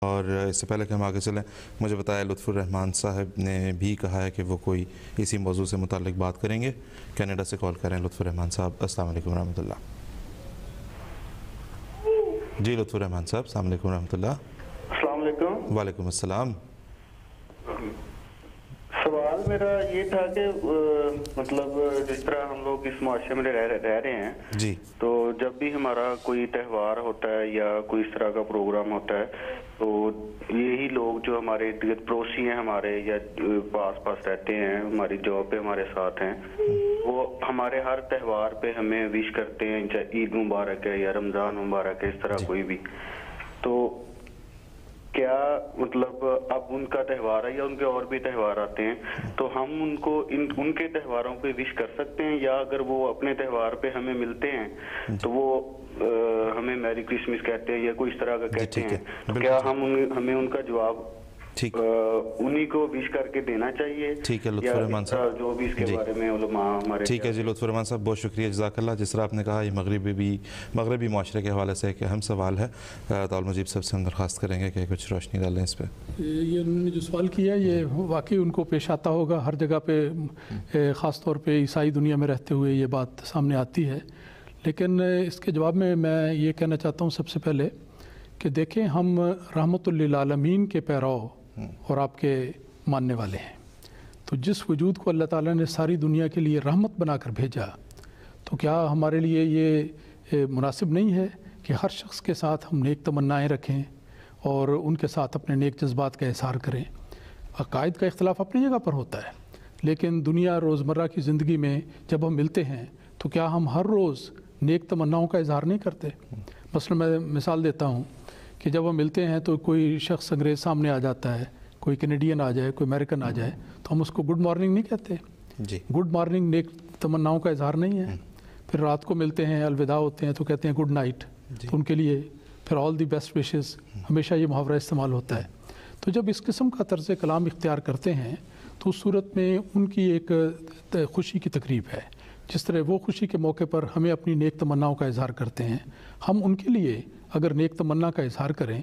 اور اس سے پہلے کہ ہم آگے چلیں، مجھے بتایا لطف الرحمان صاحب نے بھی کہا ہے کہ وہ کوئی اسی موضوع سے متعلق بات کریں گے۔ کینیڈا سے کال کر رہے ہیں لطف الرحمان صاحب۔ السلام علیکم ورحمۃ اللہ۔ جی لطف الرحمان صاحب، السلام علیکم ورحمۃ اللہ۔ السلام علیکم۔ وعلیکم السلام۔ سوال میرا یہ تھا کہ مطلب جس طرح ہم لوگ اس معاشرے میں رہ رہے ہیں جی، تو جب بھی ہمارا کوئی تہوار ہوتا ہے یا کوئی اس طرح کا پروگرام ہوتا ہے تو یہی لوگ جو ہمارے پڑوسی ہیں ہمارے یا پاس رہتے ہیں، ہماری جاب پہ ہمارے ساتھ ہیں، وہ ہمارے ہر تہوار پہ ہمیں وش کرتے ہیں، چاہے عید مبارک ہے یا رمضان مبارک ہے، اس طرح کوئی بھی۔ تو کیا مطلب اب ان کا تہوار ہے یا ان کے اور بھی تہوار آتے ہیں تو ہم ان کو ان کے تہواروں پہ وش کر سکتے ہیں، یا اگر وہ اپنے تہوار پہ ہمیں ملتے ہیں تو وہ ہمیں میری کرسمس کہتے ہیں یا کوئی اس طرح کا کہتے ہیں، تو کیا ہمیں ان کا جواب انہی کو وش کر کے دینا چاہیے؟ ٹھیک ہے لطف الرحمان صاحب، جو بھی اس کے بارے میں علماء ہمارے۔ ٹھیک ہے جی لطف الرحمان صاحب، بہت شکریہ، جزاک اللہ۔ جس طرح آپ نے کہا یہ مغربی معاشرے کے حوالے سے ایک اہم سوال ہے، المجیب صاحب سے ہم درخواست کریں گے کہ کچھ روشنی ڈالیں اس پہ۔ یہ انہوں نے جو سوال کیا یہ واقعی ان کو پیش آتا ہوگا ہر جگہ پہ، خاص طور پہ عیسائی دنیا میں رہتے ہوئے یہ بات سامنے آتی ہے، لیکن اس کے جواب میں یہ کہنا چاہتا ہوں سب سے پہلے کہ دیکھیں ہم رحمت للعالمین کے پیرو اور آپ کے ماننے والے ہیں، تو جس وجود کو اللہ تعالیٰ نے ساری دنیا کے لیے رحمت بنا کر بھیجا، تو کیا ہمارے لیے یہ مناسب نہیں ہے کہ ہر شخص کے ساتھ ہم نیک تمنائیں رکھیں اور ان کے ساتھ اپنے نیک جذبات کا اظہار کریں؟ عقائد کا اختلاف اپنی جگہ پر ہوتا ہے، لیکن دنیا روزمرہ کی زندگی میں جب ہم ملتے ہیں تو کیا ہم ہر روز نیک تمناؤں کا اظہار نہیں کرتے؟ مثلا میں مثال دیتا ہوں کہ جب ہم ملتے ہیں تو کوئی شخص انگریز سامنے آ جاتا ہے، کوئی کینیڈین آ جائے، کوئی امریکن آ جائے، تو ہم اس کو گڈ مارننگ نہیں کہتے؟ جی، گڈ مارننگ نیک تمناؤں کا اظہار نہیں ہے؟ پھر رات کو ملتے ہیں، الوداع ہوتے ہیں تو کہتے ہیں گڈ نائٹ، تو ان کے لیے پھر آل دی بیسٹ وشز، ہمیشہ یہ محاورہ استعمال ہوتا ہے۔ تو جب اس قسم کا طرز کلام اختیار کرتے ہیں تو اس صورت میں ان کی ایک خوشی کی تقریب ہے، جس طرح وہ خوشی کے موقع پر ہمیں اپنی نیک تمناؤں کا اظہار کرتے ہیں، ہم ان کے لیے اگر نیک تمنا کا اظہار کریں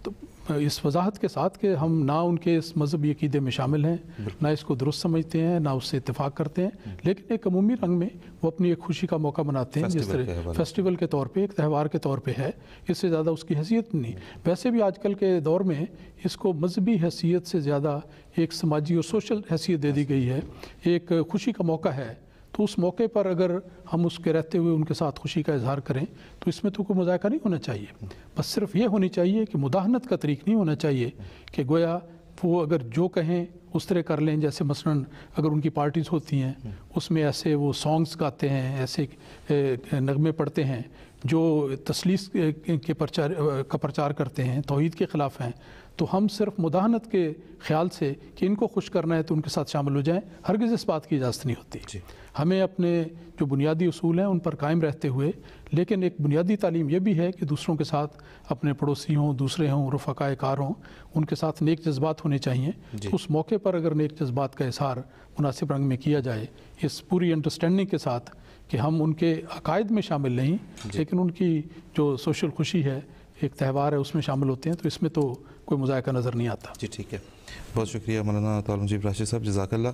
تو اس وضاحت کے ساتھ کہ ہم نہ ان کے اس مذہبی عقیدے میں شامل ہیں، نہ اس کو درست سمجھتے ہیں، نہ اس سے اتفاق کرتے ہیں، لیکن ایک عمومی رنگ میں وہ اپنی ایک خوشی کا موقع مناتے ہیں، جس طرح فیسٹیول کے طور پہ، ایک تہوار کے طور پہ ہے، اس سے زیادہ اس کی حیثیت نہیں۔ ویسے بھی آج کل کے دور میں اس کو مذہبی حیثیت سے زیادہ ایک سماجی اور سوشل حیثیت دے دی گئی ہے، ایک خوشی کا موقع ہے، تو اس موقع پر اگر ہم اس کے رہتے ہوئے ان کے ساتھ خوشی کا اظہار کریں تو اس میں تو کوئی مذائقہ نہیں ہونا چاہیے، بس صرف یہ ہونی چاہیے کہ مداہنت کا طریق نہیں ہونا چاہیے کہ گویا وہ اگر جو کہیں اس طرح کر لیں، جیسے مثلاً اگر ان کی پارٹیز ہوتی ہیں اس میں ایسے وہ سانگز گاتے ہیں، ایسے نغمے پڑھتے ہیں جو تثلیث کے پرچار کرتے ہیں، توحید کے خلاف ہیں، تو ہم صرف مداہنت کے خیال سے کہ ان کو خوش کرنا ہے تو ان کے ساتھ شامل ہو جائیں، ہرگز اس بات کی اجازت نہیں ہوتی۔ ہمیں اپنے جو بنیادی اصول ہیں ان پر قائم رہتے ہوئے، لیکن ایک بنیادی تعلیم یہ بھی ہے کہ دوسروں کے ساتھ، اپنے پڑوسی ہوں، دوسرے ہوں، رفقائے کار ہوں، ان کے ساتھ نیک جذبات ہونے چاہیے۔ اس موقع پر اگر نیک جذبات کا اظہار مناسب رنگ میں کیا جائے، اس پوری انڈرسٹینڈنگ کے ساتھ کہ ہم ان کے عقائد میں شامل نہیں، لیکن ان کی جو سوشل خوشی ہے، ایک تہوار ہے، اس میں شامل ہوتے ہیں، تو اس میں تو کوئی مذائقہ نظر نہیں آتا۔ جی ٹھیک ہے، بہت شکریہ مولانا المجیب راشد صاحب، جزاک اللہ۔